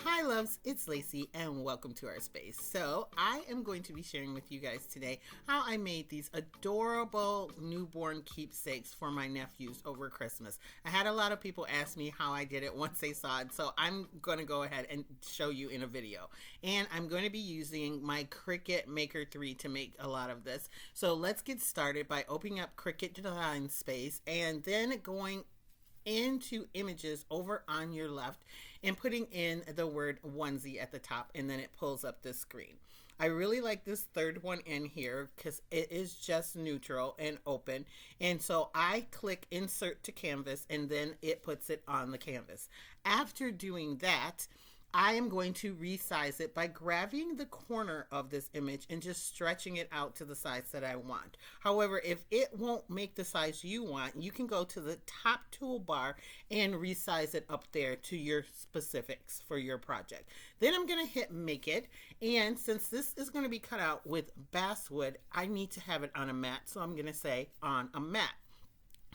Hi loves, it's Lacey and welcome to our space. So I am going to be sharing with you guys today how I made these adorable newborn keepsakes for my nephews over Christmas. I had a lot of people ask me how I did it once they saw it, so I'm going to go ahead and show you in a video. And I'm going to be using my Cricut Maker 3 to make a lot of this. So let's get started by opening up Cricut Design Space and then going into images over on your left and putting in the word onesie at the top, and then it pulls up this screen. I really like this third one in here because it is just neutral and open, and so I click insert to canvas and then it puts it on the canvas. After doing that, I am going to resize it by grabbing the corner of this image and just stretching it out to the size that I want. However, if it won't make the size you want, you can go to the top toolbar and resize it up there to your specifics for your project. Then I'm going to hit make it, and since this is going to be cut out with basswood, I need to have it on a mat, so I'm going to say on a mat.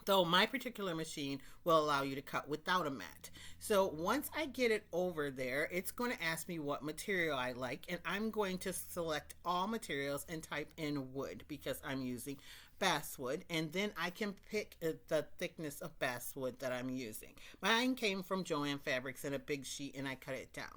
So my particular machine will allow you to cut without a mat. So once I get it over there, it's going to ask me what material I like, and I'm going to select all materials and type in wood because I'm using basswood, and then I can pick the thickness of basswood that I'm using. Mine came from Joann Fabrics in a big sheet and I cut it down.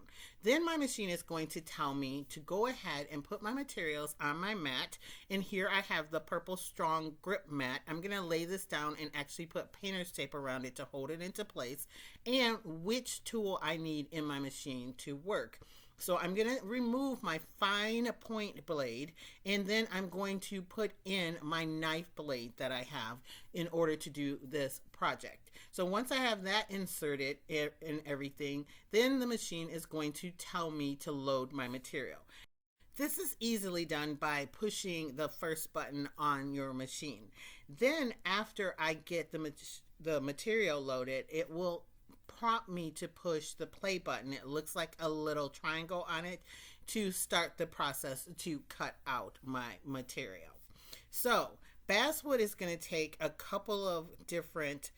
Then my machine is going to tell me to go ahead and put my materials on my mat, and here I have the purple strong grip mat. I'm going to lay this down and actually put painter's tape around it to hold it into place, and which tool I need in my machine to work. So I'm going to remove my fine point blade, and then I'm going to put in my knife blade that I have in order to do this project. So once I have that inserted and everything, then the machine is going to tell me to load my material. This is easily done by pushing the first button on your machine. Then after I get the material loaded, it will prompt me to push the play button. It looks like a little triangle on it to start the process to cut out my material. So basswood is going to take a couple of different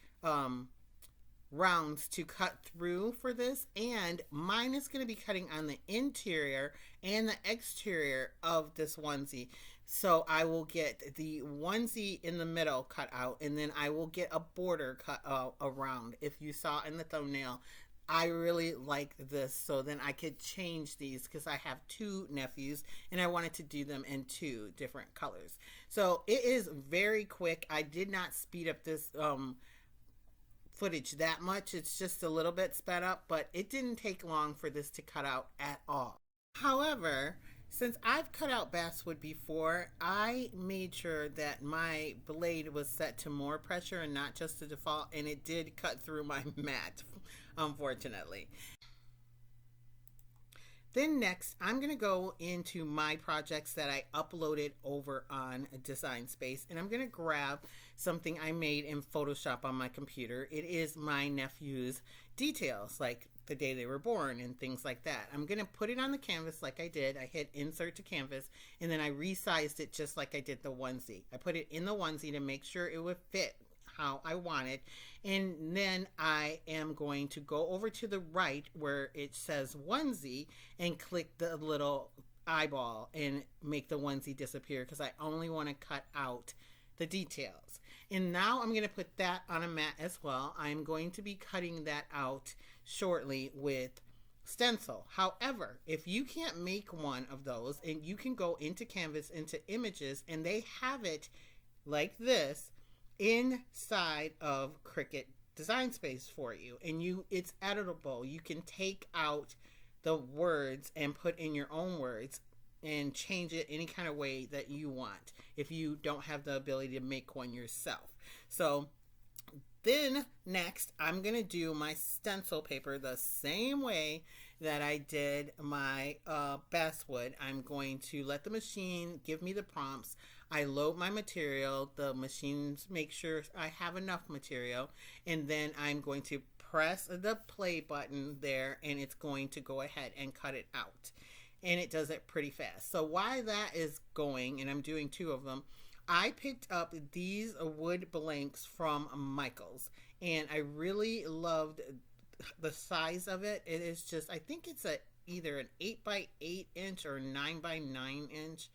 rounds to cut through for this, and mine is going to be cutting on the interior and the exterior of this onesie. So I will get the onesie in the middle cut out, and then I will get a border cut around. If you saw in the thumbnail, I really like this, so then I could change these because I have two nephews and I wanted to do them in two different colors. So it is very quick. I did not speed up this footage that much. It's just a little bit sped up, but it didn't take long for this to cut out at all. However, since I've cut out basswood before, I made sure that my blade was set to more pressure and not just the default, and it did cut through my mat, unfortunately. Then next, I'm going to go into my projects that I uploaded over on Design Space, and I'm going to grab something I made in Photoshop on my computer. It is my nephew's details, like the day they were born and things like that. I'm going to put it on the canvas like I did. I hit insert to canvas, and then I resized it just like I did the onesie. I put it in the onesie to make sure it would fit how I want it, and then I am going to go over to the right where it says onesie and click the little eyeball and make the onesie disappear because I only want to cut out the details. And now I'm going to put that on a mat as well. I'm going to be cutting that out shortly with stencil. However, if you can't make one of those, and you can go into canvas, into images, and they have it like this inside of Cricut Design Space for you, and it's editable. You can take out the words and put in your own words and change it any kind of way that you want if you don't have the ability to make one yourself. So then next, I'm going to do my stencil paper the same way that I did my basswood. I'm going to let the machine give me the prompts. I load my material. The machines make sure I have enough material. And then I'm going to press the play button there, and it's going to go ahead and cut it out. And it does it pretty fast. So while that is going, and I'm doing two of them, I picked up these wood blanks from Michaels, and I really loved the size of it. It is just, I think it's either an 8 by 8 inch or 9 by 9 inch.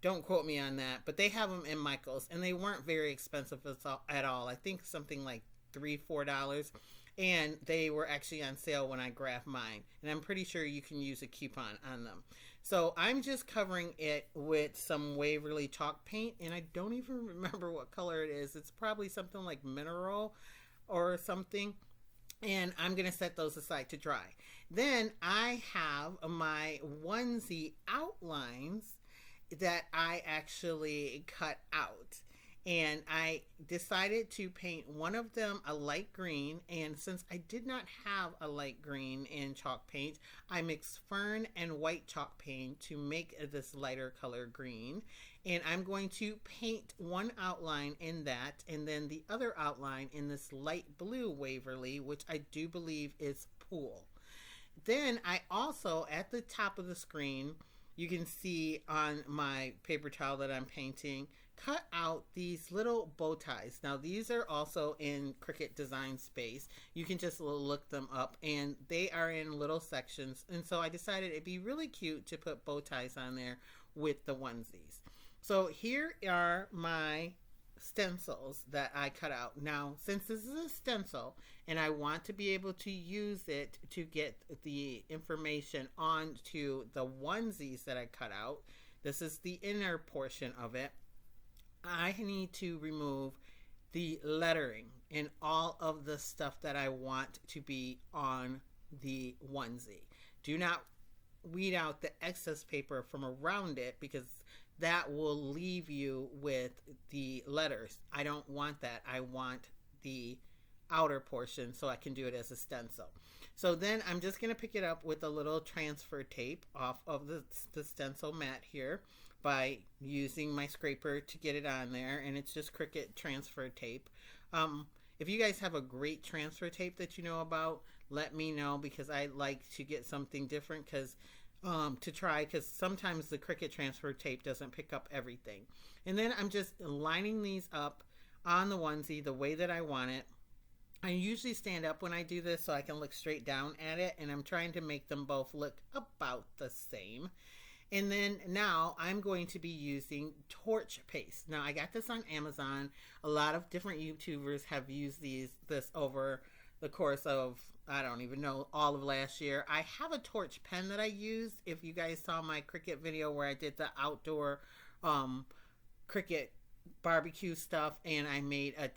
Don't quote me on that, but they have them in Michael's, and they weren't very expensive at all. I think something like $3-4, and they were actually on sale when I grabbed mine. And I'm pretty sure you can use a coupon on them. So I'm just covering it with some Waverly chalk paint, and I don't even remember what color it is. It's probably something like mineral or something. And I'm going to set those aside to dry. Then I have my onesie outlines that I actually cut out, and I decided to paint one of them a light green. And since I did not have a light green in chalk paint, I mixed fern and white chalk paint to make this lighter color green. And I'm going to paint one outline in that, and then the other outline in this light blue Waverly, which I do believe is Pool. Then I also, at the top of the screen, you can see on my paper towel that I'm painting, cut out these little bow ties. Now these are also in Cricut Design Space. You can just look them up, and they are in little sections. And so I decided it'd be really cute to put bow ties on there with the onesies. So here are my stencils that I cut out. Now, since this is a stencil and I want to be able to use it to get the information onto the onesies that I cut out, this is the inner portion of it, I need to remove the lettering and all of the stuff that I want to be on the onesie. Do not weed out the excess paper from around it, because that will leave you with the letters. I don't want that. I want the outer portion so I can do it as a stencil. So then I'm just going to pick it up with a little transfer tape off of the stencil mat here by using my scraper to get it on there, and it's just Cricut transfer tape. If you guys have a great transfer tape that you know about, let me know, because I like to get something different to try, because sometimes the Cricut transfer tape doesn't pick up everything. And then I'm just lining these up on the onesie the way that I want it. I usually stand up when I do this so I can look straight down at it, and I'm trying to make them both look about the same. And then now I'm going to be using torch paste. Now I got this on Amazon. A lot of different YouTubers have used this over the course of, I don't even know, all of last year. I have a torch pen that I used. If you guys saw my Cricut video where I did the outdoor Cricut barbecue stuff, and I made a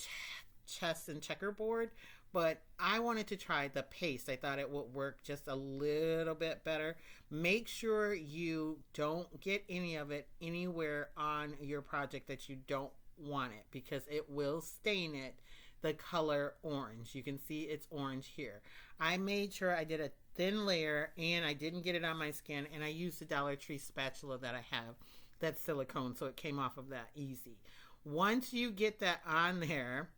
chess and checkerboard, but I wanted to try the paste. I thought it would work just a little bit better. Make sure you don't get any of it anywhere on your project that you don't want it, because it will stain it the color orange. You can see it's orange here. I made sure I did a thin layer and I didn't get it on my skin, and I used the Dollar Tree spatula that I have that's silicone, so it came off of that easy. Once you get that on there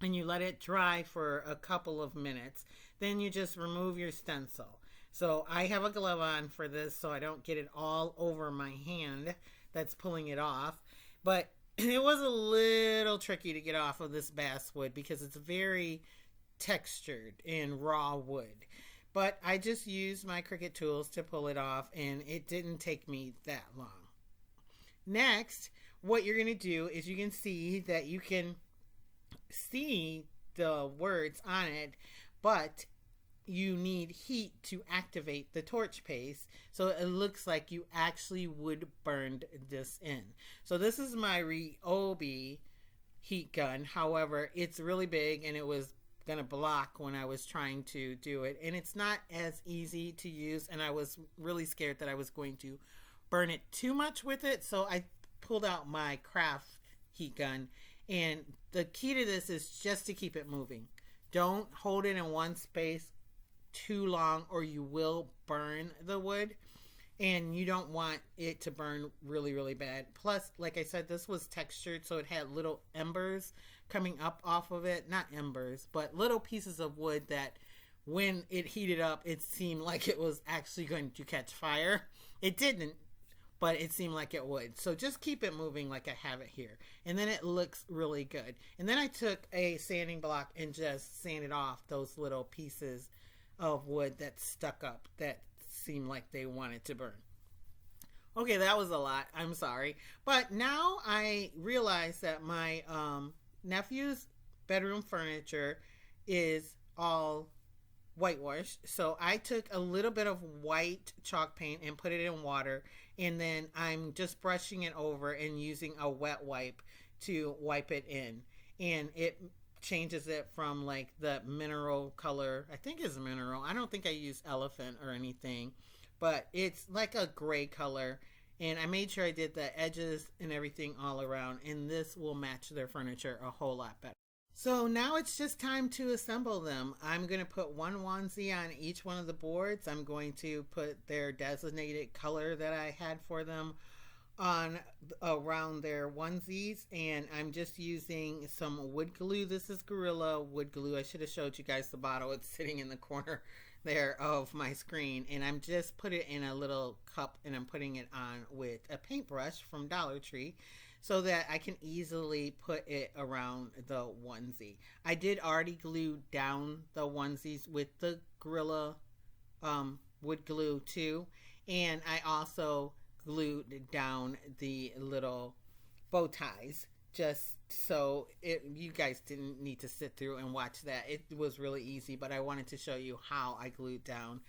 and you let it dry for a couple of minutes, then you just remove your stencil. So I have a glove on for this so I don't get it all over my hand that's pulling it off. But it was a little tricky to get off of this basswood because it's very textured in raw wood. But I just used my Cricut tools to pull it off, and it didn't take me that long. Next, what you're going to do is you can see that you can see the words on it, but you need heat to activate the torch paste, so it looks like you actually would burn this in. So this is my Ryobi heat gun. However, it's really big and it was gonna block when I was trying to do it, and it's not as easy to use, and I was really scared that I was going to burn it too much with it, so I pulled out my craft heat gun. And the key to this is just to keep it moving. Don't hold it in one space too long or you will burn the wood, and you don't want it to burn really, really bad. Plus, like I said, this was textured, so it had little embers coming up off of it. Not embers, but little pieces of wood that when it heated up, it seemed like it was actually going to catch fire. It didn't, but it seemed like it would. So just keep it moving like I have it here. And then it looks really good. And then I took a sanding block and just sanded off those little pieces of wood that stuck up that seemed like they wanted to burn. Okay, that was a lot. I'm sorry. But now I realize that my nephew's bedroom furniture is all whitewashed. So I took a little bit of white chalk paint and put it in water, and then I'm just brushing it over and using a wet wipe to wipe it in. And it changes it from like the mineral color, I think it's mineral. I don't think I use elephant or anything, but it's like a gray color. And I made sure I did the edges and everything all around, and this will match their furniture a whole lot better. So now it's just time to assemble them. I'm going to put one onesie on each one of the boards. I'm going to put their designated color that I had for them on around their onesies, and I'm just using some wood glue. This is Gorilla wood glue. I should have showed you guys the bottle. It's sitting in the corner there of my screen, and I'm just put it in a little cup, and I'm putting it on with a paintbrush from Dollar Tree so that I can easily put it around the onesie. I did already glue down the onesies with the Gorilla wood glue too, and I also glued down the little bow ties just so you guys didn't need to sit through and watch that. It was really easy, but I wanted to show you how I glued down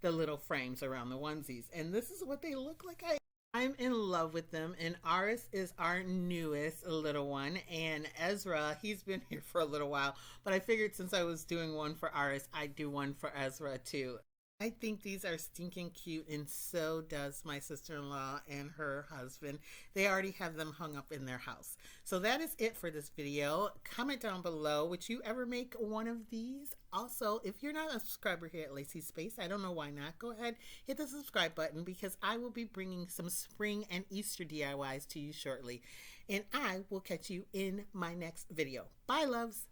the little frames around the onesies, and this is what they look like. I'm in love with them, and Aris is our newest little one, and Ezra, he's been here for a little while, but I figured since I was doing one for Aris, I'd do one for Ezra too. I think these are stinking cute, and so does my sister-in-law and her husband. They already have them hung up in their house. So that is it for this video. Comment down below, would you ever make one of these? Also, if you're not a subscriber here at Lacee Space, I don't know why not, go ahead, hit the subscribe button, because I will be bringing some spring and Easter DIYs to you shortly. And I will catch you in my next video. Bye, loves.